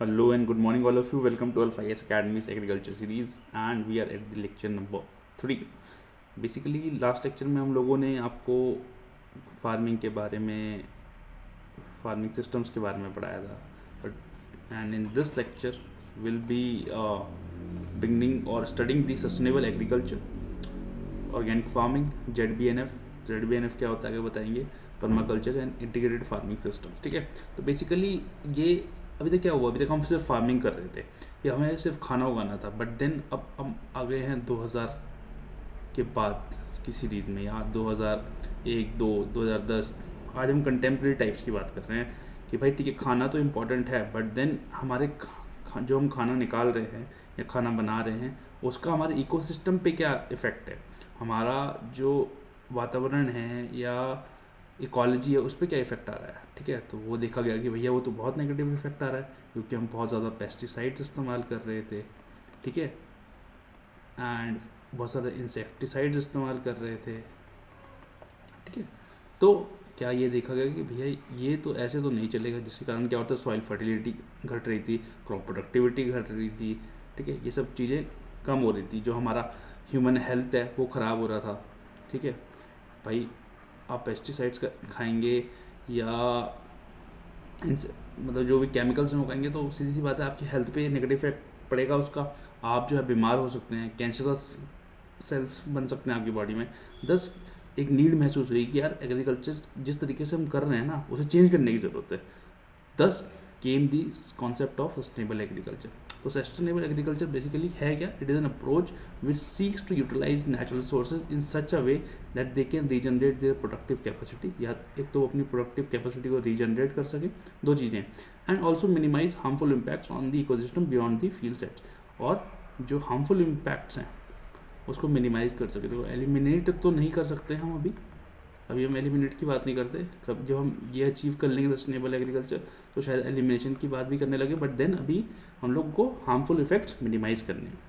Hello and good morning, all of you. Welcome to Alpha Academy's Agriculture Series, and we are at the lecture number 3. Basically last lecture में हम लोगों ने आपको farming के बारे में, फार्मिंग सिस्टम्स के बारे में पढ़ाया था. But and in this lecture will be beginning और studying the sustainable agriculture, organic farming, Z B N F क्या होता है आगे बताएंगे, permaculture and integrated farming systems. ठीक है, तो बेसिकली ये अभी तक क्या हुआ, अभी तक हम सिर्फ फार्मिंग कर रहे थे, ये हमें सिर्फ खाना उगाना था. बट देन अब हम आ गए हैं 2000 के बाद की सीरीज़ में, या 2001, 2010. आज हम कंटेम्प्रेरी टाइप्स की बात कर रहे हैं कि भाई ठीक है, खाना तो इम्पॉर्टेंट है, बट देन हमारे जो हम खाना निकाल रहे हैं या खाना बना रहे हैं, उसका हमारे इकोसिस्टम पे क्या इफ़ेक्ट है, हमारा जो वातावरण है या इकोलॉजी है उस पर क्या इफेक्ट आ रहा है. ठीक है, तो वो देखा गया कि भैया वो तो बहुत नेगेटिव इफेक्ट आ रहा है, क्योंकि हम बहुत ज़्यादा पेस्टिसाइड्स इस्तेमाल कर रहे थे. ठीक है, एंड बहुत ज़्यादा इंसेक्टिसाइड्स इस्तेमाल कर रहे थे. ठीक है, तो क्या ये देखा गया कि भैया ये तो ऐसे तो नहीं चलेगा, जिसके कारण क्या होता है, सॉइल फर्टिलिटी घट रही थी, क्रॉप प्रोडक्टिविटी घट रही थी. ठीक है, ये सब चीज़ें कम हो रही थी, जो हमारा ह्यूमन हेल्थ है वो ख़राब हो रहा था. ठीक है भाई, आप पेस्टिसाइड्स खाएंगे या मतलब जो भी केमिकल्स में खाएंगे, तो सीधी सी बात है आपकी हेल्थ पे नेगेटिव इफेक्ट पड़ेगा उसका. आप जो है बीमार हो सकते हैं, कैंसरस सेल्स बन सकते हैं आपकी बॉडी में. दस एक नीड महसूस हुई कि यार एग्रीकल्चर जिस तरीके से हम कर रहे हैं ना, उसे चेंज करने की ज़रूरत है. Thus came the concept of sustainable agriculture. तो सस्टेनेबल एग्रीकल्चर बेसिकली है क्या? It is an approach which seeks to utilise natural sources in such a way that they can regenerate their productive capacity. या एक तो अपनी productive capacity को regenerate कर सके, दो चीज़ें, and also minimise harmful impacts on the ecosystem beyond the field sets. और जो हार्मफुल इम्पैक्ट्स हैं उसको मिनिमाइज कर सके. तो एलिमिनेट तो नहीं कर सकते हम अभी हम एलिमिनेट की बात नहीं करते. कब जब हम ये अचीव कर लेंगे सस्टेनेबल एग्रीकल्चर, तो शायद एलिमिनेशन की बात भी करने लगे. बट देन अभी हम लोग को हार्मफुल इफेक्ट्स मिनिमाइज करने हैं.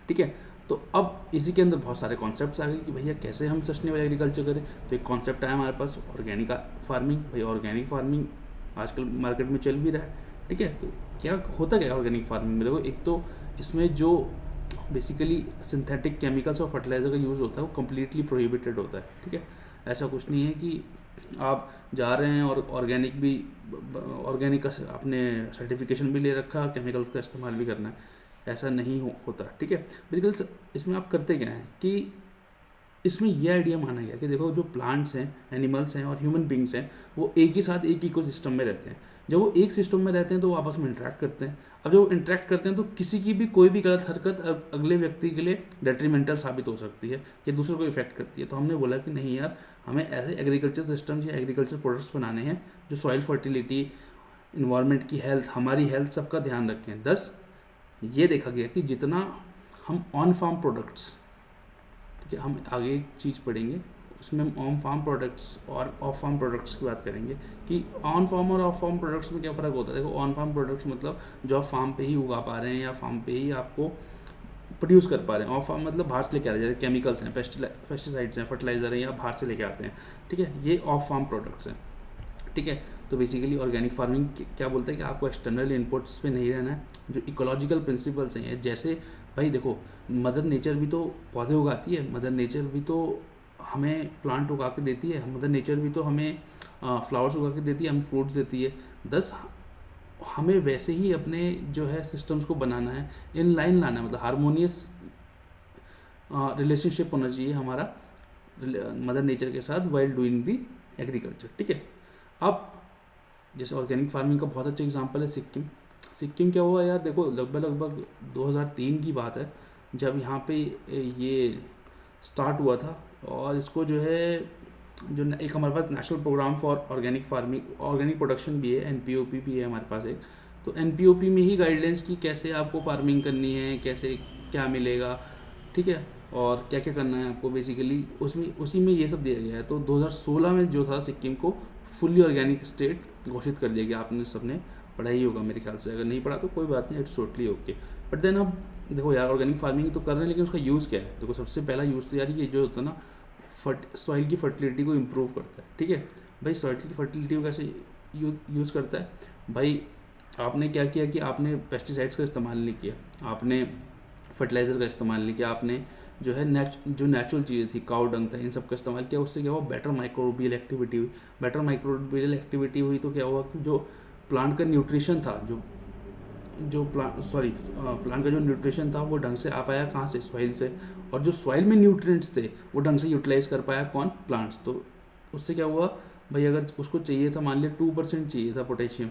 ठीक है, तो अब इसी के अंदर बहुत सारे कॉन्सेप्ट्स आ गए कि भैया कैसे हम सस्टेनेबल एग्रीकल्चर करें. तो एक कॉन्सेप्ट आया हमारे पास, ऑर्गेनिक फार्मिंग. भाई ऑर्गेनिक फार्मिंग आजकल मार्केट में चल भी रहा है. ठीक है, तो क्या होता क्या है ऑर्गेनिक फार्मिंग में? देखो, एक तो इसमें जो बेसिकली सिंथेटिक केमिकल्स और फर्टिलाइज़र का यूज़ होता है वो कम्प्लीटली प्रोहिबिटेड होता है. ठीक है, ऐसा कुछ नहीं है कि आप जा रहे हैं और ऑर्गेनिक का आपने सर्टिफिकेशन भी ले रखा है और केमिकल्स का इस्तेमाल भी करना है, ऐसा नहीं होता. ठीक है, बेसिकली इसमें आप करते क्या हैं कि इसमें यह आइडिया माना गया कि देखो, जो प्लांट्स हैं, एनिमल्स हैं और ह्यूमन बींग्स हैं, वो एक ही साथ एक इकोसिस्टम में रहते हैं. जब वो एक सिस्टम में रहते हैं तो वो आपस में इंटरेक्ट करते हैं. अब जब वो इंटरेक्ट करते हैं तो किसी की भी कोई भी गलत हरकत अगले व्यक्ति के लिए डेट्रीमेंटल साबित हो सकती है, कि दूसरे को इफेक्ट करती है. तो हमने बोला कि नहीं यार, हमें ऐसे एग्रीकल्चर सिस्टम्स या एग्रीकल्चर प्रोडक्ट्स बनाने हैं जो सॉइल फर्टिलिटी, इन्वायरमेंट की हेल्थ, हमारी हेल्थ, सबका ध्यान रखें. दस ये देखा गया कि जितना हम ऑन फार्म प्रोडक्ट्स, ठीक है, हम आगे एक चीज़ पढ़ेंगे उसमें हम ऑन फार्म प्रोडक्ट्स और ऑफ फार्म प्रोडक्ट्स की बात करेंगे कि ऑन फार्म और ऑफ फार्म प्रोडक्ट्स में क्या फ़र्क होता है. देखो, ऑन फार्म प्रोडक्ट्स मतलब जो आप फार्म पे ही उगा पा रहे हैं या फार्म पे ही आपको प्रोड्यूस कर पा रहे हैं. ऑफ फार्म मतलब बाहर से लेके आ रहे हैं, जैसे केमिकल्स हैं, पेस्टिसाइड्स हैं, फर्टिलाइज़र हैं, या बाहर से लेके आते हैं. ठीक है, ये ऑफ फार्म प्रोडक्ट्स हैं. ठीक है, तो बेसिकली ऑर्गेनिक फार्मिंग क्या बोलता है कि आपको एक्सटर्नल इनपुट्स पे नहीं रहना है. जो इकोलॉजिकल प्रिंसिपल्स हैं, जैसे भाई देखो, मदर नेचर भी तो पौधे उगाती है, मदर नेचर भी तो हमें प्लांट उगा के देती है, मदर नेचर भी तो हमें फ्लावर्स उगा के देती है, हमें फ्रूट्स देती है. दस हमें वैसे ही अपने जो है सिस्टम्स को बनाना है, इन लाइन लाना है, मतलब हारमोनियस रिलेशनशिप होना चाहिए हमारा मदर नेचर के साथ वाइल डूइंग दी एग्रीकल्चर. ठीक है, अब जैसे ऑर्गेनिक फार्मिंग का बहुत अच्छा एग्जांपल है सिक्किम क्या हुआ यार, देखो लगभग 2003 की बात है जब यहाँ पे ये स्टार्ट हुआ था. और इसको जो है, जो एक हमारे पास national programme for organic farming, organic production भी है, एनपीओपी भी है हमारे पास एक. तो एनपीओपी में ही गाइडलाइंस की कैसे आपको फार्मिंग करनी है, कैसे क्या मिलेगा. ठीक है, और क्या क्या करना है आपको, बेसिकली उसी में ये सब दिया गया है. तो 2016 में जो था, सिक्किम को फुल्ली ऑर्गेनिक स्टेट घोषित कर दिया गया. आपने सबने पढ़ा ही होगा मेरे ख्याल से, अगर नहीं पढ़ा तो कोई बात नहीं, it's totally okay. But then अब देखो यार, ऑर्गेनिक फार्मिंग तो कर रहे हैं, लेकिन उसका यूज़ क्या है? देखो, सबसे पहला यूज़ तो यार ये जो होता है ना, सॉइल की फर्टिलिटी को इम्प्रूव करता है. ठीक है भाई, सॉइल की फर्टिलिटी को कैसे यूज़ करता है भाई? आपने क्या किया कि आपने पेस्टिसाइड्स का इस्तेमाल नहीं किया, आपने फर्टिलाइज़र का इस्तेमाल नहीं किया, आपने जो है जो नेचुरल चीज़ें थी, काउ डंग था, इन सब का इस्तेमाल किया। उससे क्या हुआ, बेटर माइक्रोबियल एक्टिविटी हुई। बेटर माइक्रोबियल एक्टिविटी हुई तो क्या हुआ कि जो प्लांट का न्यूट्रिशन था, जो प्लांट का जो न्यूट्रिशन था वो ढंग से आ पाया कहाँ से, सॉइल से। और जो सॉइल में न्यूट्रिएंट्स थे वो ढंग से यूटिलाइज कर पाया कौन, प्लांट्स। तो उससे क्या हुआ भाई, अगर उसको चाहिए था, मान लिया 2% चाहिए था पोटेशियम,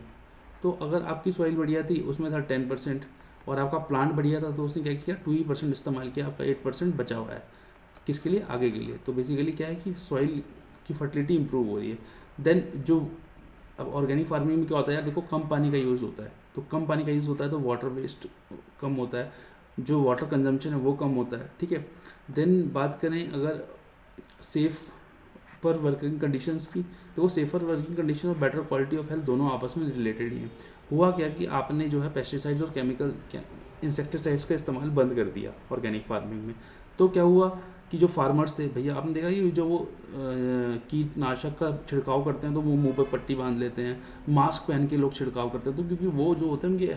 तो अगर आपकी सॉइल बढ़िया थी उसमें था 10%, और आपका प्लांट बढ़िया था तो उसने क्या किया, 2% इस्तेमाल किया, आपका 8% बचा हुआ है किसके लिए, आगे के लिए। तो बेसिकली क्या है कि सॉइल की फर्टिलिटी इंप्रूव हो रही है। देन जो अब ऑर्गेनिक फार्मिंग में क्या होता है यार, देखो कम पानी का यूज़ होता है, तो कम पानी का यूज़ होता है तो वाटर वेस्ट कम होता है, जो वाटर कंजम्पशन है वो कम होता है, ठीक है। देन बात करें अगर सेफ पर वर्किंग कंडीशंस की, देखो सेफर वर्किंग कंडीशन और बेटर क्वालिटी ऑफ हेल्थ दोनों आपस में रिलेटेड ही हैं। हुआ क्या कि आपने जो है पेस्टिसाइड्स और केमिकल इंसेक्टिसाइड्स का इस्तेमाल बंद कर दिया ऑर्गेनिक फार्मिंग में, तो क्या हुआ कि जो फार्मर्स थे भैया, आपने देखा कि जो वो कीटनाशक का छिड़काव करते हैं तो वो मुंह पर पट्टी बांध लेते हैं, मास्क पहन के लोग छिड़काव करते हैं, तो क्योंकि वो जो होते हैं उनके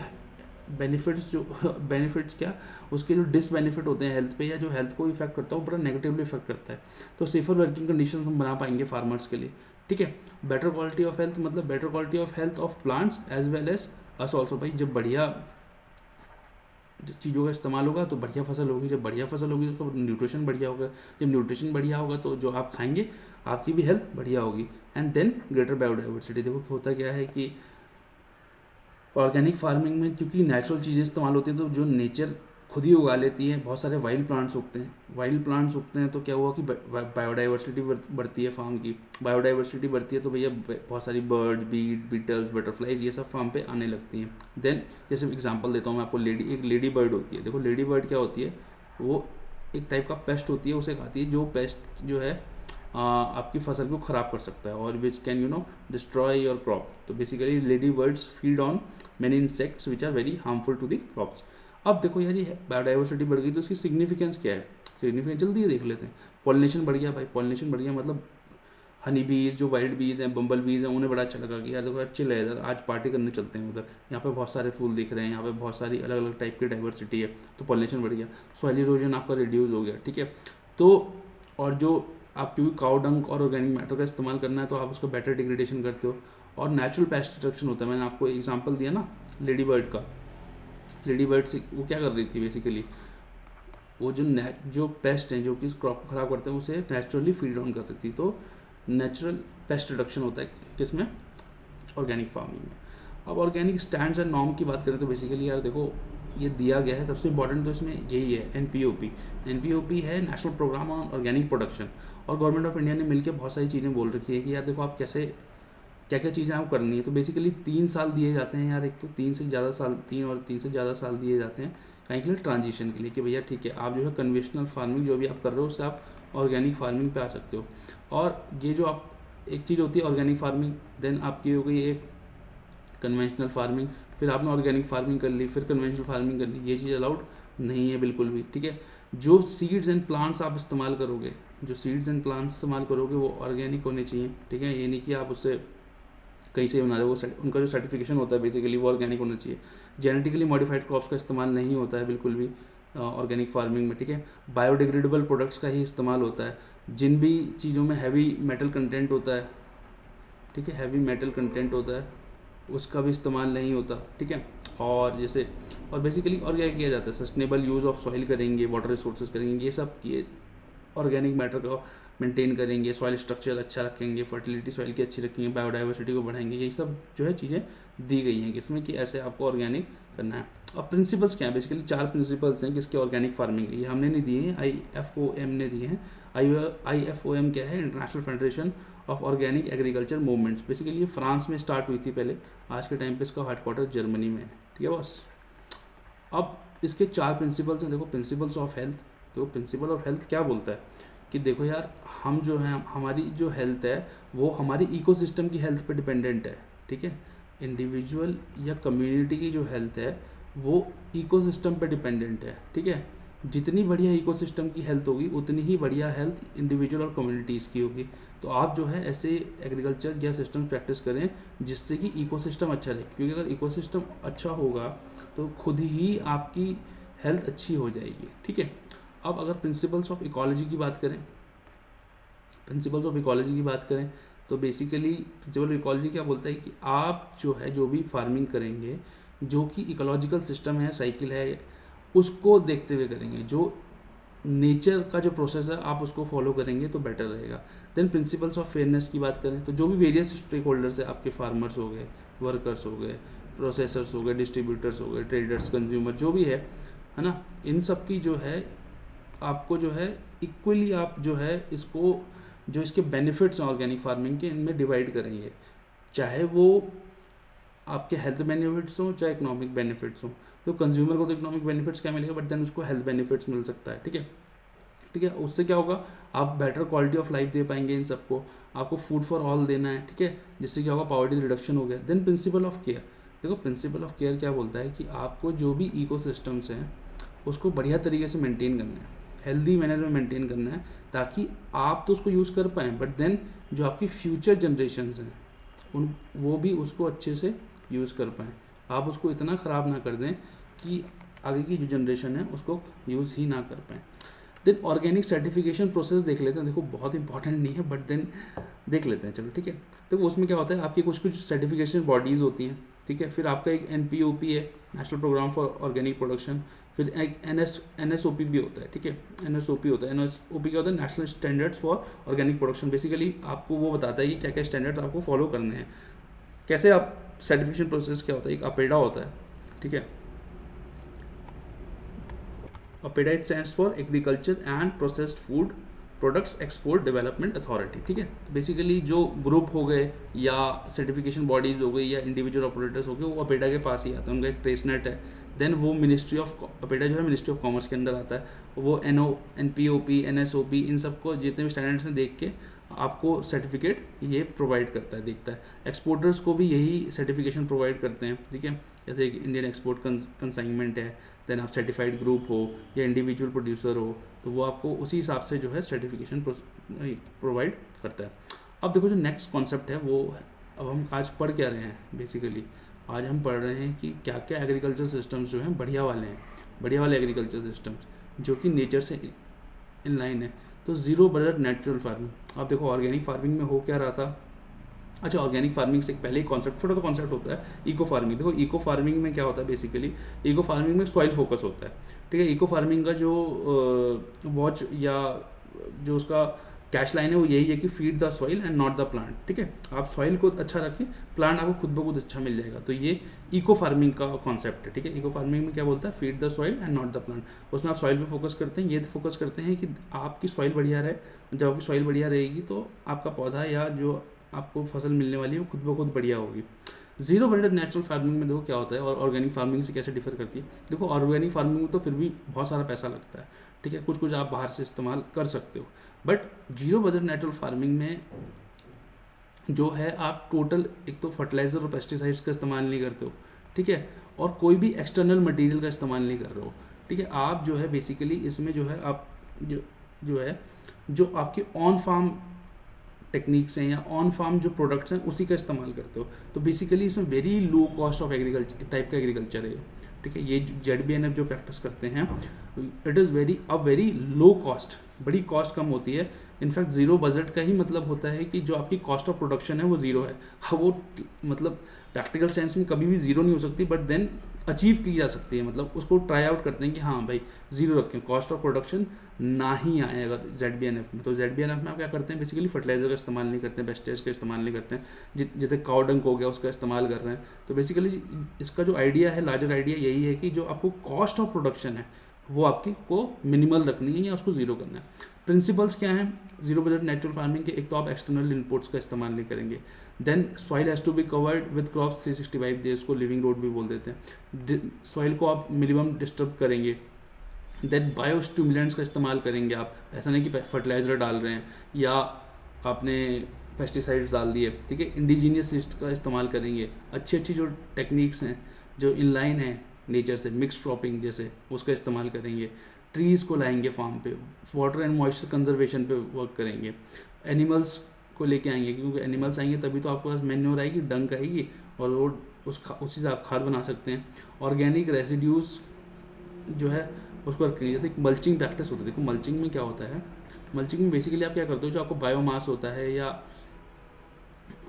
बेनिफिट्स, जो बेनिफिट्स क्या, उसके जो डिसबेनिफिट होते हैं हेल्थ पे या जो हेल्थ को इफेक्ट करता है वो बड़ा नेगेटिवली इफेक्ट करता है। तो सेफर वर्किंग कंडीशन हम बना पाएंगे फार्मर्स के लिए, ठीक है। बेटर क्वालिटी ऑफ हेल्थ मतलब better quality of health of plants as well as us also. भाई जब बढ़िया चीज़ों का इस्तेमाल होगा तो बढ़िया फसल होगी, जब बढ़िया फसल होगी तो न्यूट्रिशन बढ़िया होगा, जब न्यूट्रिशन बढ़िया होगा तो जो आप खाएंगे आपकी भी हेल्थ बढ़िया होगी। And then greater biodiversity. देखो होता क्या है कि ऑर्गेनिक फार्मिंग में क्योंकि नेचुरल चीज़ें इस्तेमाल होती हैं तो जो नेचर खुद ही उगा लेती है, बहुत सारे वाइल्ड प्लांट्स उगते हैं, वाइल्ड प्लांट्स उगते हैं तो क्या हुआ कि बायोडाइवर्सिटी बढ़ती है फार्म की। बायोडाइवर्सिटी बढ़ती है तो भैया बहुत सारी बर्ड्स, बीटल्स, बटरफ्लाइज ये सब फार्म पे आने लगती हैं। देन जैसे एग्जांपल देता हूँ मैं आपको, एक लेडी बर्ड होती है। देखो लेडी बर्ड क्या होती है, वो एक टाइप का पेस्ट होती है, उसे खाती है, जो पेस्ट जो है आपकी फसल को ख़राब कर सकता है और which can destroy your crop. तो basically ladybirds feed on many insects which are very harmful to the crops. अब देखो यार ये बायोडाइवर्सिटी बढ़ गई तो उसकी सिग्निफिकेंस क्या है, सिग्निफिकेंस जल्दी देख लेते हैं। पॉलिनेशन बढ़ गया भाई, पॉलिनेशन बढ़ गया मतलब हनी बीज, जो वाइल्ड बीज हैं, बम्बल बीज हैं, उन्हें बड़ा अच्छा लगा कि यार देखो यार चिल है इधर, आज पार्टी करने चलते हैं उधर, यहाँ पे बहुत सारे फूल दिख रहे हैं, यहाँ पे बहुत सारी अलग अलग टाइप की डाइवर्सिटी है, तो पॉलिनेशन बढ़ गया। सॉइल इरोजन आपका रिड्यूस हो गया, ठीक है। तो और जो आप क्योंकि काउ डंग और ऑर्गेनिक मैटर का इस्तेमाल करना है तो आप उसका बेटर डिग्रेडेशन करते हो, और नेचुरल पेस्ट डिस्ट्रक्शन होता है। मैंने आपको एग्जांपल दिया ना लेडी बर्ड का, लेडी बर्ड से वो क्या कर रही थी बेसिकली, वो जो पेस्ट हैं जो कि क्रॉप को ख़राब करते हैं उसे नेचुरली फीड ऑन कर रही थी। तो नेचुरल पेस्ट रिडक्शन होता है किसमें, ऑर्गेनिक फार्मिंग में। अब ऑर्गेनिक स्टैंडर्ड्स एंड नॉर्म की बात करें तो बेसिकली यार देखो ये दिया गया है, सबसे इंपॉर्टेंट तो इसमें यही है एनपीओपी है national programme on organic production. और गवर्नमेंट ऑफ इंडिया ने मिलकर बहुत सारी चीज़ें बोल रखी है कि यार देखो आप कैसे क्या क्या चीज़ें आपको करनी है। तो बेसिकली 3 साल दिए जाते हैं यार, एक तो 3 से ज़्यादा साल दिए जाते हैं कहीं के लिए, ट्रांजिशन के लिए, कि भैया ठीक है आप जो है कन्वेंशनल फार्मिंग जो भी आप कर रहे हो उससे आप ऑर्गेनिक फार्मिंग पे आ सकते हो। और ये जो आप एक चीज़ होती है ऑर्गेनिक फार्मिंग, देन आपकी हो गई एक कन्वेंशनल फार्मिंग, फिर आपने ऑर्गेनिक फार्मिंग कर ली, फिर कन्वेंशनल फार्मिंग कर ली, ये चीज़ अलाउड नहीं है बिल्कुल भी, ठीक है। जो सीड्स एंड प्लांट्स आप इस्तेमाल करोगे, वो ऑर्गेनिक होने चाहिए, ठीक है। ये नहीं कि आप उससे कहीं से बना रहे हो, वो उनका जो सर्टिफिकेशन होता है बेसिकली वो ऑर्गेनिक होना चाहिए। जेनेटिकली मॉडिफाइड क्रॉप्स का इस्तेमाल नहीं होता है बिल्कुल भी ऑर्गेनिक फार्मिंग में, ठीक है। बायोडिग्रेडेबल प्रोडक्ट्स का ही इस्तेमाल होता है। जिन भी चीज़ों में हैवी मेटल कंटेंट होता है, ठीक है, हैवी मेटल कंटेंट होता है उसका भी इस्तेमाल नहीं होता, ठीक है। और जैसे और बेसिकली और क्या किया जाता है, सस्टेनेबल यूज़ ऑफ सॉइल करेंगे, वाटर रिसोर्सेज करेंगे, ये सब किए ऑर्गेनिक मैटर का मेंटेन करेंगे, सॉइल स्ट्रक्चर अच्छा रखेंगे, फर्टिलिटी सॉइल की अच्छी रखेंगे, बायोडाइवर्सिटी को बढ़ाएंगे, यही सब जो है चीज़ें दी गई हैं किसमें कि ऐसे आपको ऑर्गेनिक करना है। अब प्रिंसिपल्स क्या हैं, बेसिकली 4 प्रिंसिपल्स हैं किसके ऑर्गेनिक फार्मिंग के, ये हमने नहीं दिए हैं, IFOM ने दिए हैं। IFOM क्या है, international federation of organic agriculture movements. Basically ये फ्रांस में स्टार्ट हुई थी पहले, आज के टाइम पे इसका हेडक्वार्टर जर्मनी में है, ठीक है बॉस। अब इसके 4 प्रिंसिपल्स हैं। देखो प्रिंसिपल्स ऑफ हेल्थ, तो प्रिंसिपल ऑफ हेल्थ क्या बोलता है कि देखो यार हम जो हैं, हमारी जो हेल्थ है वो हमारी इकोसिस्टम की हेल्थ पे डिपेंडेंट है, ठीक है। इंडिविजुअल या कम्युनिटी की जो हेल्थ है वो इकोसिस्टम पे डिपेंडेंट है, ठीक है। जितनी बढ़िया इकोसिस्टम की हेल्थ होगी उतनी ही बढ़िया हेल्थ इंडिविजुअल और कम्युनिटीज़ की होगी। तो आप जो है ऐसे एग्रीकल्चर या सिस्टम प्रैक्टिस करें जिससे कि इकोसिस्टम अच्छा रहे, क्योंकि अगर इकोसिस्टम अच्छा होगा तो खुद ही आपकी हेल्थ अच्छी हो जाएगी। ठीक है, अब अगर प्रिंसिपल्स ऑफ इकोलॉजी की बात करें, प्रिंसिपल्स ऑफ इकोलॉजी की बात करें तो बेसिकली प्रिंसिपल ऑफ इकोलॉजी क्या बोलता है कि आप जो है जो भी फार्मिंग करेंगे, जो कि इकोलॉजिकल सिस्टम है, साइकिल है, उसको देखते हुए करेंगे। जो नेचर का जो प्रोसेस है आप उसको फॉलो करेंगे तो बेटर रहेगा। देन प्रिंसिपल्स ऑफ फेयरनेस की बात करें तो जो भी वेरियस स्टेक होल्डर्स है, आपके फार्मर्स हो गए, वर्कर्स हो गए, प्रोसेसर्स हो गए, डिस्ट्रीब्यूटर्स हो गए, ट्रेडर्स, कंज्यूमर, जो भी है ना, इन सब की जो है आपको जो है इक्वली आप जो है इसको, जो इसके बेनिफिट्स हैं ऑर्गेनिक फार्मिंग के, इनमें डिवाइड करेंगे, चाहे वो आपके हेल्थ बेनिफिट्स हो चाहे इकोनॉमिक बेनिफिट्स हो। तो कंज्यूमर को तो इकोनॉमिक बेनिफिट्स क्या मिलेगा, बट देन उसको हेल्थ बेनिफिट्स मिल सकता है। ठीक है, ठीक है, उससे क्या होगा, आप बेटर क्वालिटी ऑफ लाइफ दे पाएंगे इन सबको। आपको फूड फॉर ऑल देना है, ठीक है, जिससे क्या होगा, पॉवर्टी रिडक्शन हो गया। देन प्रिंसिपल ऑफ केयर, देखो प्रिंसिपल ऑफ केयर क्या बोलता है कि आपको जो भी इकोसिस्टम्स हैं उसको बढ़िया तरीके से मेंटेन करना है, हेल्दी मैनर में मेंटेन करना है, ताकि आप तो उसको यूज़ कर पाएँ, बट देन जो आपकी फ्यूचर जनरेशन्स हैं उन वो भी उसको अच्छे से यूज़ कर पाएँ। आप उसको इतना ख़राब ना कर दें कि आगे की जो जनरेशन है उसको यूज़ ही ना कर पाएँ। देन ऑर्गेनिक सर्टिफिकेशन प्रोसेस देख लेते हैं, देखो बहुत इंपॉर्टेंट नहीं है बट देन देख लेते हैं, चलो ठीक है। तो उसमें क्या होता है, आपकी कुछ कुछ सर्टिफिकेशन बॉडीज़ होती हैं, ठीक है, फिर आपका एक NPOP है, national programme for organic production, फिर एक NSOP भी होता है, ठीक है, NSOP होता है। NSOP क्या होता है, national standards for organic production. Basically आपको वो बताता है कि क्या क्या स्टैंडर्ड्स आपको फॉलो करने हैं, कैसे आप सर्टिफिकेशन प्रोसेस क्या होता है, एक अपेडा होता है, ठीक है, APEDA it stands for agriculture and processed food products export development authority, ठीक है। तो बेसिकली जो ग्रुप हो गए या सर्टिफिकेशन बॉडीज़ हो गई या इंडिविजुअल ऑपरेटर्स हो गए, वो अपेडा के पास ही आते हैं, उनका एक ट्रेसनेट है। देन वो मिनिस्ट्री ऑफ अपेडा जो है मिनिस्ट्री ऑफ कॉमर्स के अंदर आता है, वो NPOP NSOP इन सबको जितने भी स्टैंडर्ड्स हैं देख के आपको सर्टिफिकेट ये प्रोवाइड करता है, देखता है। एक्सपोर्टर्स को भी यही सर्टिफिकेशन प्रोवाइड करते हैं, ठीक है, जैसे इंडियन एक्सपोर्ट कंसाइनमेंट है, देन आप सर्टिफाइड ग्रुप हो या इंडिविजुअल प्रोड्यूसर हो, तो वो आपको उसी हिसाब से जो है सर्टिफिकेशन प्रोवाइड करता है। अब देखो जो नेक्स्ट कॉन्सेप्ट है वो, अब हम आज पढ़ क्या रहे हैं, बेसिकली आज हम पढ़ रहे हैं कि क्या क्या एग्रीकल्चर सिस्टम्स जो हैं बढ़िया वाले हैं, बढ़िया वाले एग्रीकल्चर सिस्टम्स जो कि नेचर से इन लाइन है। तो ज़ीरो बजट नेचुरल फार्मिंग, अब देखो ऑर्गेनिक फार्मिंग में हो क्या रहा था। अच्छा, ऑर्गेनिक फार्मिंग से पहले ही कॉन्सेप्ट, छोटा तो कॉन्सेप्ट होता है इको फार्मिंग। देखो इको फार्मिंग में क्या होता है, बेसिकली इको फार्मिंग में सॉइल फोकस होता है, ठीक है। इको फार्मिंग का जो वॉच या जो उसका कैश लाइन है वो यही है कि feed the soil and not the plant, ठीक है। आप सॉइल को अच्छा रखें, प्लांट आपको खुद ब खुद अच्छा मिल जाएगा। तो ये इको फार्मिंग का कॉन्सेप्ट है, ठीक है। इको फार्मिंग में क्या बोलता है, feed the soil and not the plant. उसमें आप सॉइल पे फोकस करते हैं, ये फोकस करते हैं कि आपकी सॉइल बढ़िया रहे। जब आपकी सॉइल बढ़िया रहेगी तो आपका पौधा या जो आपको फसल मिलने वाली है वो खुद ब खुद बढ़िया होगी। जीरो बजट नेचुरल फार्मिंग में देखो क्या होता है और ऑर्गेनिक फार्मिंग से कैसे डिफर करती है। देखो ऑर्गेनिक फार्मिंग में तो फिर भी बहुत सारा पैसा लगता है, ठीक है, कुछ कुछ आप बाहर से इस्तेमाल कर सकते हो, but zero budget natural farming में जो है आप टोटल एक तो फर्टिलाइज़र और पेस्टिसाइड्स का इस्तेमाल नहीं करते हो, ठीक है, और कोई भी एक्सटर्नल मटेरियल का इस्तेमाल नहीं कर रहे हो, ठीक है। आप जो है बेसिकली इसमें जो है आप जो आपके ऑन फार्म टेक्निक्स हैं या ऑन फार्म जो प्रोडक्ट्स हैं उसी का इस्तेमाल करते हो। तो बेसिकली इसमें very low cost of agriculture type का एग्रीकल्चर है, ठीक है। ये ZBNF जो प्रैक्टिस करते हैं, it is very low cost, बड़ी कॉस्ट कम होती है। इनफैक्ट ज़ीरो बजट का ही मतलब होता है कि जो आपकी कॉस्ट ऑफ प्रोडक्शन है वो ज़ीरो है। हाँ, वो मतलब प्रैक्टिकल सेंस में कभी भी ज़ीरो नहीं हो सकती, बट देन अचीव की जा सकती है। मतलब उसको ट्राई आउट करते हैं कि हाँ भाई ज़ीरो रखें, कॉस्ट ऑफ प्रोडक्शन ना ही आए अगर ZBNF में। तो ZBNF में आप क्या करते हैं, बेसिकली फर्टिलाइजर का इस्तेमाल नहीं करते हैं, पेस्टिसाइड्स का इस्तेमाल नहीं करते हैं, जितने काउ डंग हो गया उसका इस्तेमाल कर रहे हैं। तो बेसिकली इसका जो आइडिया है, लार्जर आइडिया यही है कि जो आपको कॉस्ट ऑफ प्रोडक्शन है वो आपकी को मिनिमल रखनी है या उसको ज़ीरो करना है। प्रिंसिपल्स क्या हैं जीरो बजट नेचुरल फार्मिंग के, एक तो आप एक्सटर्नल इनपुट्स का इस्तेमाल नहीं करेंगे। Then soil has to be covered with crops 365 days को लिविंग रोड भी बोल देते हैं। सॉइल को आप मिनिमम डिस्टर्ब करेंगे। देन बायो स्टिमुलेंट्स का इस्तेमाल करेंगे आप, ऐसा नहीं कि फर्टिलाइज़र डाल रहे हैं या आपने पेस्टिसाइड्स डाल दिए, ठीक है। इंडिजीनियस सीड्स का इस्तेमाल करेंगे। अच्छी अच्छी जो टेक्निक्स हैं जो इनलाइन है नेचर से, मिक्स क्रॉपिंग जैसे, उसका इस्तेमाल करेंगे। ट्रीज़ को लाएंगे फार्म पे, वाटर एंड मॉइस्चर कंजर्वेशन पे वर्क करेंगे, एनिमल्स को लेके आएंगे, क्योंकि एनिमल्स आएंगे तभी तो आपके पास मैन्योर आएगी, डंक आएगी, और वो उसी से आप खाद बना सकते हैं। ऑर्गेनिक रेसिड्यूज़ जो है उसको रखेंगे। जैसे मल्चिंग प्रैक्टिस होती है, देखो मल्चिंग में क्या होता है, मल्चिंग में बेसिकली आप क्या करते हो, जो आपको बायोमास होता है या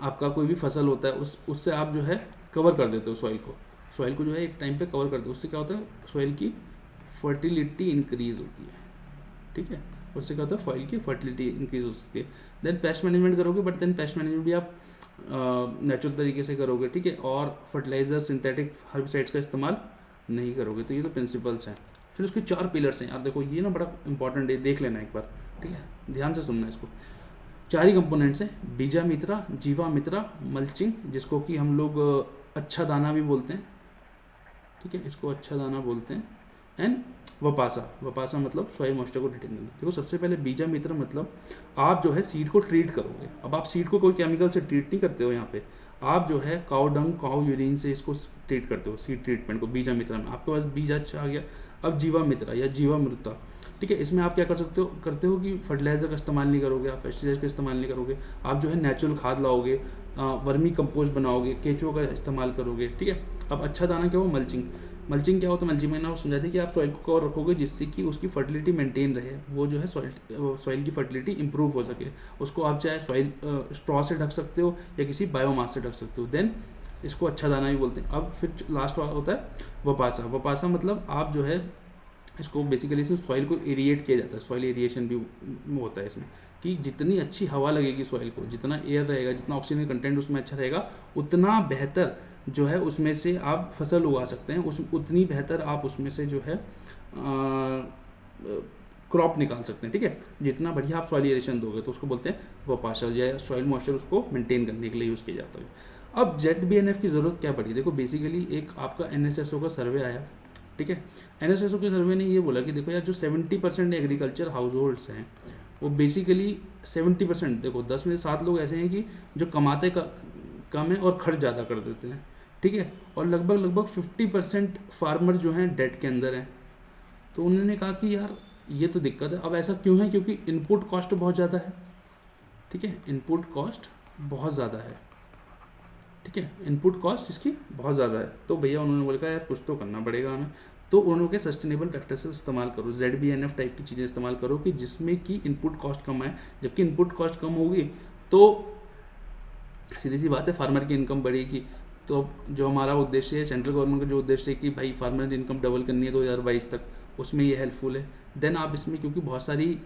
आपका कोई भी फसल होता है उससे आप जो है कवर कर देते हो सॉइल को जो है एक टाइम पे कवर कर दो। उससे क्या होता है, सॉइल की फर्टिलिटी इंक्रीज होती है, ठीक है, उससे क्या होता है, सॉइल की फर्टिलिटी इंक्रीज हो सकती है। देन पेस्ट मैनेजमेंट करोगे, बट देन पेस्ट मैनेजमेंट भी आप नेचुरल तरीके से करोगे, ठीक है, और फर्टिलाइजर सिंथेटिक हर्बिसाइड्स का इस्तेमाल नहीं करोगे। तो ये तो प्रिंसिपल्स हैं। फिर उसके 4 पिलर्स हैं यार, देखो ये ना बड़ा इंपॉर्टेंट है, देख लेना एक बार, ठीक है, ध्यान से सुनना इसको। 4 ही कंपोनेंट्स हैं, बीजा मित्रा, जीवा मित्रा, मल्चिंग, जिसको कि हम लोग अच्छा दाना भी बोलते हैं, ठीक है, इसको अच्छा दाना बोलते हैं, एंड वपासा मतलब सॉइल मॉइस्चर को रिटेन करना। देखो सबसे पहले बीजा मित्र मतलब आप जो है सीड को ट्रीट करोगे। अब आप सीड को कोई केमिकल से ट्रीट नहीं करते हो, यहाँ पे आप जो है काउ डंग, काउ यूरिन से इसको ट्रीट करते हो, सीड ट्रीटमेंट को बीजा मित्र में। आपके पास बीज अच्छा आ गया। अब जीवा मित्र या जीवा मृता, ठीक है, इसमें आप क्या करते हो कि फर्टिलाइजर का इस्तेमाल नहीं करोगे, आप पेस्टिसाइड का इस्तेमाल नहीं करोगे, आप जो है नेचुरल खाद लाओगे, वर्मी कंपोस्ट बनाओगे, केचुओं का इस्तेमाल करोगे, ठीक है। अब अच्छा दाना क्या हो, मल्चिंग क्या होता है, मल्चिंग में ना समझा दी कि आप सॉइल को कवर रखोगे जिससे कि उसकी फर्टिलिटी मेंटेन रहे, वो जो है सॉइल की फर्टिलिटी इंप्रूव हो सके। उसको आप चाहे सॉइल स्ट्रॉ से ढक सकते हो या किसी बायोमास से ढक सकते हो, देन इसको अच्छा दाना भी बोलते हैं। अब फिर लास्ट होता है वपासा मतलब आप जो है इसको बेसिकली इसमें सॉइल को एरिएट किया जाता है, सॉइल एरिएशन भी होता है इसमें, कि जितनी अच्छी हवा लगेगी सॉइल को, जितना एयर रहेगा, जितना ऑक्सीजन कंटेंट उसमें अच्छा रहेगा, उतना बेहतर जो है उसमें से आप फसल उगा सकते हैं, उतनी बेहतर आप उसमें से जो है क्रॉप निकाल सकते हैं, ठीक है। जितना बढ़िया आप सॉइल एरिएशन दोगे तो उसको बोलते हैं वपाशा, या सॉइल मॉइस्चर उसको मेंटेन करने के लिए यूज़ किया जाता है। अब ZBNF की ज़रूरत क्या पड़ी, देखो बेसिकली एक आपका NSSO का सर्वे आया, ठीक है। NSSO के सर्वे ने ये बोला कि देखो यार जो 70% एग्रीकल्चर हाउस होल्ड्स हैं वो बेसिकली 70%, देखो 10 में से 7 लोग ऐसे हैं कि जो कमाते कम है और खर्च ज़्यादा कर देते हैं, ठीक है, और लगभग 50% फार्मर जो हैं डेट के अंदर हैं। तो उन्होंने कहा कि यार ये तो दिक्कत है। अब ऐसा क्यों है, क्योंकि इनपुट कॉस्ट बहुत ज़्यादा है, ठीक है, इनपुट कॉस्ट बहुत ज़्यादा है, ठीक है, इनपुट कॉस्ट इसकी बहुत ज़्यादा है। तो भैया उन्होंने बोला यार कुछ तो करना पड़ेगा हमें। तो उन्होंने सस्टेनेबल प्रैक्टिसेस इस्तेमाल करो, ZBNF टाइप की चीज़ें इस्तेमाल करो कि जिसमें कि इनपुट कॉस्ट कम आए। जबकि इनपुट कॉस्ट कम होगी तो सीधी सी बात है फार्मर की इनकम बढ़ेगी। तो जो हमारा उद्देश्य है, सेंट्रल गवर्नमेंट का जो उद्देश्य है कि भाई फार्मर की इनकम डबल करनी है 2022 तक, उसमें ये हेल्पफुल है। देन आप इसमें क्योंकि बहुत सारी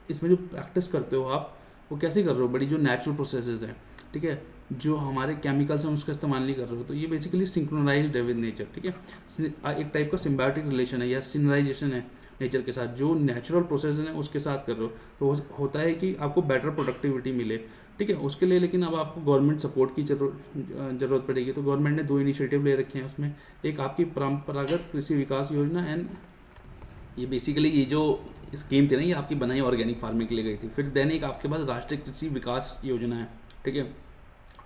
इसमें जो प्रैक्टिस करते हो आप वो कैसे कर रहे हो, बड़ी जो नेचुरल प्रोसेसेस हैं, ठीक है, जो हमारे केमिकल्स हैं उसका इस्तेमाल नहीं कर रहे हो। तो ये बेसिकली सिंक्रोनाइज्ड है विद नेचर, ठीक है, एक टाइप का सिम्बायोटिक रिलेशन है या सिनराइजेशन है नेचर के साथ, जो नेचुरल प्रोसेस है उसके साथ कर रहे हो। तो होता है कि आपको बेटर प्रोडक्टिविटी मिले, ठीक है, उसके लिए। लेकिन अब आपको गवर्नमेंट सपोर्ट की ज़रूरत पड़ेगी। तो गवर्नमेंट ने 2 इनिशिएटिव ले रखे हैं उसमें, एक आपकी परंपरागत कृषि विकास योजना, एंड ये बेसिकली ये जो स्कीम थी ना ये आपकी बनाई ऑर्गेनिक फार्मिंग के लिए गई थी। फिर देन एक आपके पास राष्ट्रीय कृषि विकास योजना है, ठीक है।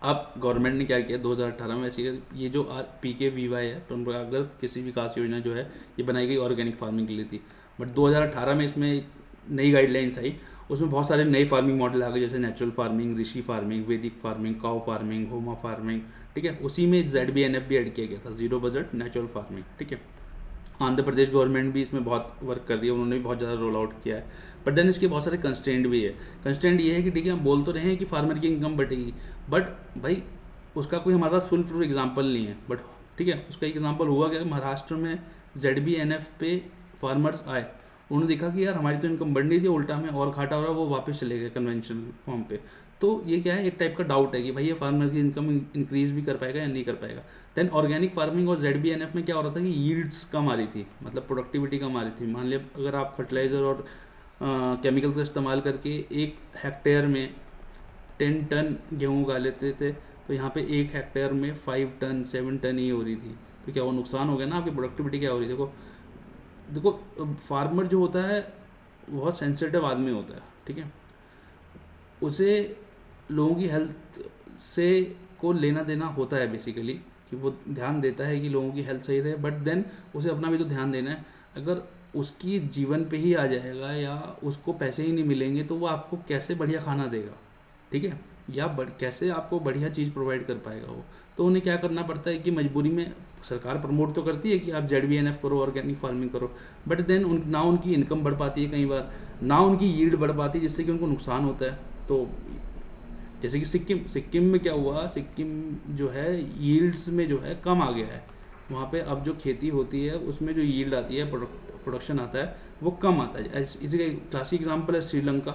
अब गवर्नमेंट ने क्या किया 2018 में, ऐसी ये जो PKVY है, परंपरागत कृषि विकास योजना जो है ये बनाई गई ऑर्गेनिक फार्मिंग के लिए थी। बट 2018 में इसमें नई गाइडलाइंस आई, उसमें बहुत सारे नए फार्मिंग मॉडल आ गए, जैसे नेचुरल फार्मिंग, ऋषि फार्मिंग, वैदिक फार्मिंग, काउ फार्मिंग, होमा फार्मिंग, ठीक है। उसी में ZBNF भी ऐड किया गया था, जीरो बजट नेचुरल फार्मिंग, ठीक है। आंध्र प्रदेश गवर्नमेंट भी इसमें बहुत वर्क कर रही है, उन्होंने भी बहुत ज़्यादा रोल आउट किया है। बट देन इसके बहुत सारे कंस्ट्रेंट भी है। कंस्ट्रेंट ये है कि ठीक है हम बोल तो रहे हैं कि फार्मर की इनकम बढ़ेगी, बट भाई उसका कोई हमारा पास फुल प्रूफ एग्जाम्पल नहीं है। बट ठीक है, उसका एग्जाम्पल हुआ कि महाराष्ट्र में ZBNF पे फार्मर्स आए, उन्होंने देखा कि यार हमारी तो इनकम बढ़ नहीं थी, उल्टा हमें और घाटा हो रहा है, वो वापस चले गए कन्वेंशनल फॉर्म पे। तो ये क्या है, एक टाइप का डाउट है कि भाई ये फार्मर की इनकम इंक्रीज भी कर पाएगा या नहीं कर पाएगा। देन ऑर्गेनिक फार्मिंग और ZBNF में क्या हो रहा था कि यील्ड्स कम आ रही थी, मतलब प्रोडक्टिविटी कम आ रही थी। मान लिया अगर आप फर्टिलाइज़र और केमिकल्स का इस्तेमाल करके 1 हेक्टेयर में 10 टन गेहूँ उगा लेते थे, तो यहाँ पे 1 हेक्टेयर में 5 टन 7 टन ही हो रही थी। तो क्या वो नुकसान हो गया ना, आपकी प्रोडक्टिविटी क्या हो रही है। देखो फार्मर जो होता है बहुत सेंसिटिव आदमी होता है, ठीक है, उसे लोगों की हेल्थ से को लेना देना होता है बेसिकली, कि वो ध्यान देता है कि लोगों की हेल्थ सही रहे, बट देन उसे अपना भी तो ध्यान देना है। अगर उसकी जीवन पे ही आ जाएगा या उसको पैसे ही नहीं मिलेंगे तो वो आपको कैसे बढ़िया खाना देगा, ठीक है, या कैसे आपको बढ़िया चीज़ प्रोवाइड कर पाएगा वो। तो उन्हें क्या करना पड़ता है कि मजबूरी में सरकार प्रमोट तो करती है कि आप ZBNF करो, ऑर्गेनिक फार्मिंग करो, बट देन ना उनकी इनकम बढ़ पाती है, कई बार ना उनकी यील्ड बढ़ पाती है, जिससे कि उनको नुकसान होता है। तो जैसे कि सिक्किम में क्या हुआ, सिक्किम जो है यील्ड्स में जो है कम आ गया है, वहाँ पे अब जो खेती होती है उसमें जो यील्ड आती है, प्रोडक्शन आता है, वो कम आता है। इसी का क्लासिक एग्जांपल है श्रीलंका।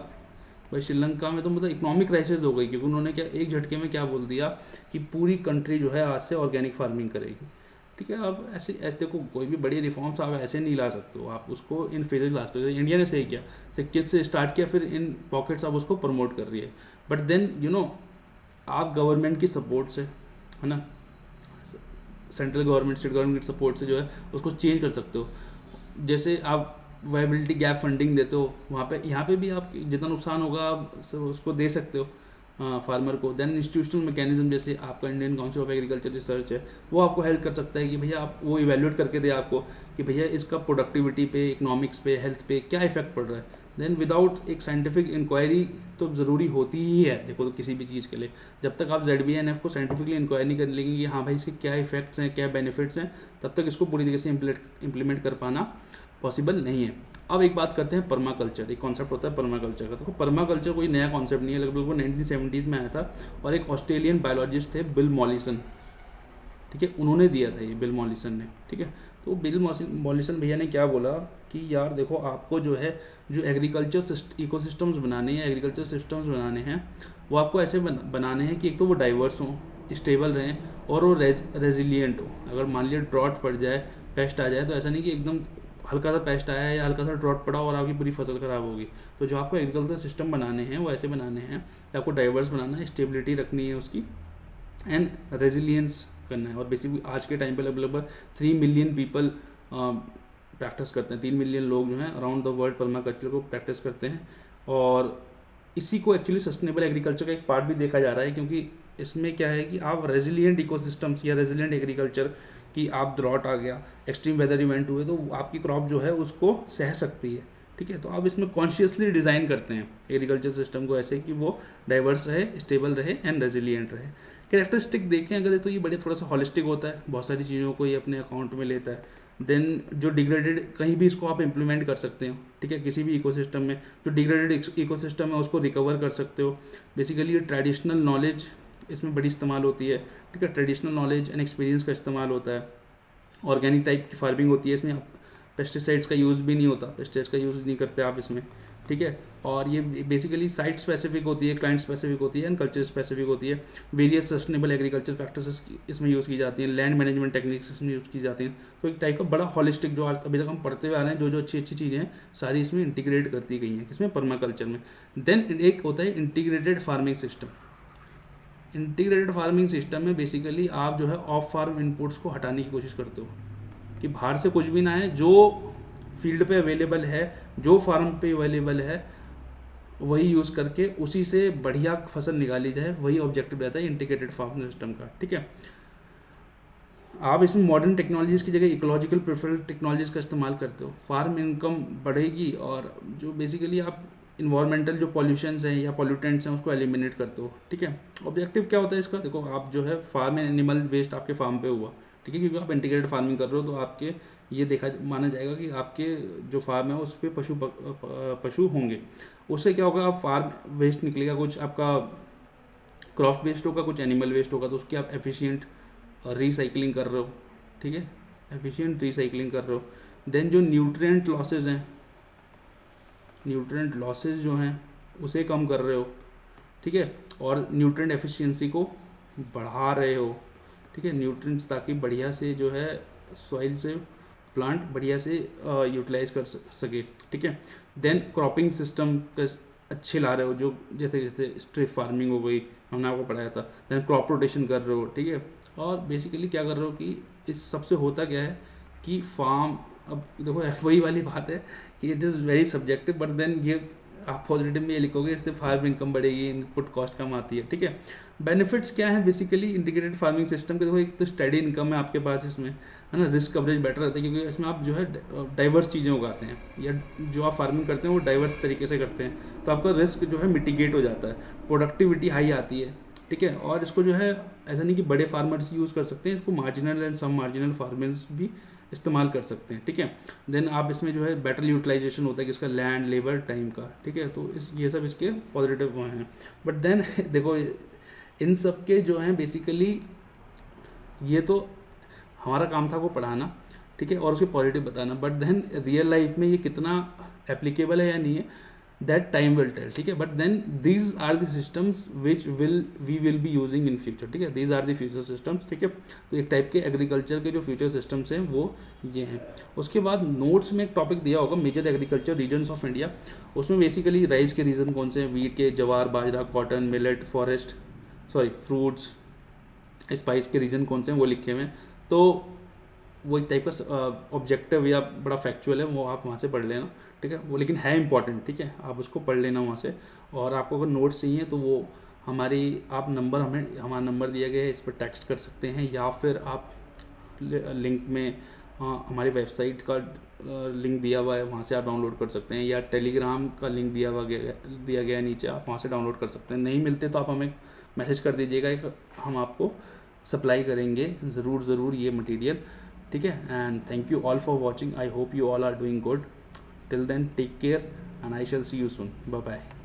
भाई श्रीलंका में तो मतलब इकोनॉमिक क्राइसिस हो गई, क्योंकि उन्होंने क्या एक झटके में क्या बोल दिया कि पूरी कंट्री जो है आज से ऑर्गेनिक फार्मिंग करेगी, ठीक है। अब ऐसे ऐसे देखो, कोई भी बड़ी रिफॉर्म्स आप ऐसे नहीं ला सकते हो, आप उसको इन फेजेज ला सकते हो। इंडिया ने सही किया, सिक्किम से स्टार्ट किया, फिर इन पॉकेट्स आप उसको प्रमोट कर रही है, बट देन आप गवर्नमेंट की सपोर्ट से, है ना, सेंट्रल गवर्नमेंट स्टेट गवर्नमेंट की सपोर्ट से जो है उसको चेंज कर सकते हो। जैसे आप वायबिलिटी गैप फंडिंग देते हो, वहाँ पे यहाँ पे भी आप जितना नुकसान होगा आप उसको दे सकते हो फार्मर को। देन इंस्टीट्यूशनल मैकेनिज्म, जैसे आपका Indian council of agriculture research है, वो आपको हेल्प कर सकता है कि भैया आप वो इवेल्यूएट करके दे आपको कि भैया इसका प्रोडक्टिविटी पे, इकोनॉमिक्स पे, हेल्थ पे क्या इफेक्ट पड़ रहा है। देन विदाउट एक साइंटिफिक इंक्वायरी तो ज़रूरी होती ही है, देखो तो किसी भी चीज़ के लिए, जब तक आप ZBNF को साइंटिफिकली इंक्वायरी नहीं कर लेंगे कि हाँ भाई इसके क्या इफेक्ट्स हैं, क्या बेनिफिट्स हैं, तब तक इसको पूरी तरीके से इम्प्लीमेंट कर पाना पॉसिबल नहीं है। अब एक बात करते हैं पर्माकल्चर। एक कॉन्सेप्ट होता है पर्माकल्चर का। देखो पर्माकल्चर कोई नया कॉन्सेप्ट नहीं है, लगभग वो 1970s में आया था, और एक ऑस्ट्रेलियन बायोलॉजिस्ट थे बिल मॉलिसन, ठीक है, उन्होंने दिया था ये, बिल मॉलिसन ने, ठीक है। तो बिल मॉलिसन भैया ने क्या बोला कि यार देखो, आपको जो है जो एग्रीकल्चर इकोसिस्टम्स बनाने हैं, एग्रीकल्चर सिस्टम्स बनाने हैं, वो आपको ऐसे बनाने हैं कि एक तो वो डाइवर्स हों, स्टेबल रहें, और वो रेजिलियंट हो। अगर मान लिया ड्रॉट पड़ जाए, पेस्ट आ जाए, तो ऐसा नहीं कि एकदम हल्का सा पेस्ट आया है या हल्का सा ड्रॉट पड़ा और आपकी पूरी फसल ख़राब होगी। तो जो आपको एग्रीकल्चर सिस्टम बनाने हैं वो ऐसे बनाने हैं कि आपको डाइवर्स बनाना है, स्टेबिलिटी रखनी है उसकी, एंड रेजिलियंस करना है। और बेसिकली आज के टाइम पे लगभग 3 मिलियन पीपल प्रैक्टिस करते हैं, 3 मिलियन लोग जो हैं अराउंड द वर्ल्ड पर्माकल्चर को प्रैक्टिस करते हैं। और इसी को एक्चुअली सस्टेनेबल एग्रीकल्चर का एक पार्ट भी देखा जा रहा है, क्योंकि इसमें क्या है कि आप रेजिलियंट इकोसिस्टम्स या रेजिलियंट एग्रीकल्चर कि आप ड्रॉट आ गया, एक्सट्रीम वेदर इवेंट हुए, तो आपकी क्रॉप जो है उसको सह सकती है, ठीक है। तो आप इसमें कॉन्शियसली डिज़ाइन करते हैं एग्रीकल्चर सिस्टम को ऐसे कि वो डाइवर्स रहे, स्टेबल रहे एंड रेजिलियंट रहे। कैरेक्टरिस्टिक देखें अगर तो ये बड़े थोड़ा सा हॉलिस्टिक होता है, बहुत सारी चीज़ों को ये अपने अकाउंट में लेता है। देन जो डिग्रेडेड, कहीं भी इसको आप इम्प्लीमेंट कर सकते हो, ठीक है, किसी भी इकोसिस्टम में जो डिग्रेडेड इकोसिस्टम है उसको रिकवर कर सकते हो। बेसिकली ये ट्रेडिशनल नॉलेज इसमें बड़ी इस्तेमाल होती है, ठीक है, ट्रेडिशनल नॉलेज एंड एक्सपीरियंस का इस्तेमाल होता है। ऑर्गेनिक टाइप की फार्मिंग होती है, इसमें आप पेस्टिसाइड्स का यूज़ भी नहीं होता, पेस्टिसाइड्स का यूज़ नहीं करते आप इसमें, ठीक है। और ये बेसिकली साइट स्पेसिफिक होती है, क्लाइंट स्पेसिफिक होती है एंड कल्चर स्पेसिफिक होती है। वेरियस सस्टेनेबल एग्रीकल्चर प्रैक्टिसेस इसमें यूज़ की जाती हैं, लैंड मैनेजमेंट टेक्निक्स इसमें यूज़ की जाती हैं। तो एक टाइप का बड़ा हॉलिस्टिक, जो आज अभी तक हम पढ़ते हुए आ रहे हैं, जो अच्छी अच्छी चीज़ें हैं सारी इसमें इंटीग्रेट करती गई हैं, किसमें, पर्माकल्चर में। देन एक होता है integrated farming system. Integrated farming system में बेसिकली आप जो है ऑफ फार्म इनपुट्स को हटाने की कोशिश करते हो, कि बाहर से कुछ भी ना है, जो फील्ड पे अवेलेबल है, जो फार्म पे अवेलेबल है, वही यूज़ करके उसी से बढ़िया फसल निकाली जाए, वही ऑब्जेक्टिव रहता है इंटीग्रेटेड फार्मिंग सिस्टम का, ठीक है। आप इसमें मॉडर्न टेक्नोलॉजीज़ की जगह इकोलॉजिकल प्रिफर्ड टेक्नोलॉजीज़ का इस्तेमाल करते हो, फार्म इनकम बढ़ेगी, और जो बेसिकली आप इन्वायरमेंटल जो पॉल्यूशंस हैं या पॉल्यूटेंट्स हैं उसको एलिमिनेट करते हो, ठीक है। ऑब्जेक्टिव क्या होता है इसका, देखो आप जो है फार्म एनिमल वेस्ट आपके फार्म पे हुआ, ठीक है, क्योंकि आप इंटीग्रेटेड फार्मिंग कर रहे हो, तो आपके ये देखा माना जाएगा कि आपके जो फार्म है उस पर पशु होंगे। उससे क्या होगा, आप फार्म वेस्ट निकलेगा, कुछ आपका क्रॉप वेस्ट होगा, कुछ एनिमल वेस्ट होगा, तो उसकी आप एफिशिएंट रिसाइकलिंग कर रहे हो, ठीक है, एफिशिएंट रिसाइकलिंग कर रहे हो। देन जो न्यूट्रिएंट लॉसेज हैं, न्यूट्रिएंट लॉसेज जो हैं उसे कम कर रहे हो, ठीक है, और न्यूट्रिएंट एफिशिएंसी को बढ़ा रहे हो, ठीक है, न्यूट्रिएंट्स ताकि बढ़िया से जो है सॉइल से प्लांट बढ़िया से यूटिलाइज कर सके, ठीक है। देन क्रॉपिंग सिस्टम अच्छे ला रहे हो, जो जैसे जैसे स्ट्रिप फार्मिंग हो गई, हमने आपको पढ़ाया था। देन क्रॉप रोटेशन कर रहे हो, ठीक है। और बेसिकली क्या कर रहे हो कि इस सबसे होता क्या है कि फार्म, अब देखो वही वाली बात है कि it is very subjective, but then ये आप पॉजिटिव में ये लिखोगे इससे फार्म इनकम बढ़ेगी, इनपुट कॉस्ट कम आती है, ठीक है। बेनिफिट्स क्या है बेसिकली इंटीग्रेटेड फार्मिंग सिस्टम के? देखो एक तो स्टडी इनकम है आपके पास इसमें, है ना, रिस्क कवरेज बेटर रहता है क्योंकि इसमें आप जो है डाइवर्स चीज़ें उगाते हैं, या जो आप फार्मिंग करते हैं वो डाइवर्स तरीके से करते हैं, तो आपका रिस्क जो है मिटिगेट हो जाता है, प्रोडक्टिविटी हाई आती है, ठीक है। और इसको जो है ऐसा नहीं कि बड़े फार्मर्स यूज़ कर सकते हैं, इसको marginal and some marginal farmers भी इस्तेमाल कर सकते हैं, ठीक है। देन आप इसमें जो है बेटर यूटिलाइजेशन होता है किसका, लैंड, लेबर, टाइम का, ठीक है। तो ये सब इसके पॉजिटिव वो हैं। बट देन देखो इन सब के जो हैं बेसिकली ये तो हमारा काम था वो पढ़ाना, ठीक है, और उसके पॉजिटिव बताना, बट देन रियल लाइफ में ये कितना एप्लीकेबल है या नहीं है दैट टाइम विल टेल, ठीक है। But then these are the systems which we will be using in future, ठीक है, these are the future systems, ठीक है। तो एक टाइप के एग्रीकल्चर के जो फ्यूचर सिस्टम्स हैं वो ये हैं। उसके बाद नोट्स में एक टॉपिक दिया होगा major agriculture regions of India, उसमें बेसिकली राइस के रीजन कौन से हैं, वीट के, jowar, bajra, cotton, millet, fruits, spice के रीजन कौन से हैं वो लिखे हुए हैं। तो वो एक टाइप का ऑब्जेक्टिव या बड़ा फैक्चुअल है, वो आप वहाँ से पढ़ लेना, ठीक है। वो लेकिन है इंपॉर्टेंट, ठीक है, आप उसको पढ़ लेना वहाँ से। और आपको अगर नोट्स चाहिए तो वो हमारा नंबर दिया गया है, इस पर टेक्स्ट कर सकते हैं, या फिर आप लिंक में हमारी वेबसाइट का लिंक दिया हुआ है, वहाँ से आप डाउनलोड कर सकते हैं, या टेलीग्राम का लिंक दिया गया है नीचे, आप वहाँ से डाउनलोड कर सकते हैं। नहीं मिलते तो आप हमें मैसेज कर दीजिएगा, हम आपको सप्लाई करेंगे ज़रूर ये मटेरियल, ठीक है। And thank you all for watching, I hope you all are doing good, till then take care and I shall see you soon, bye bye.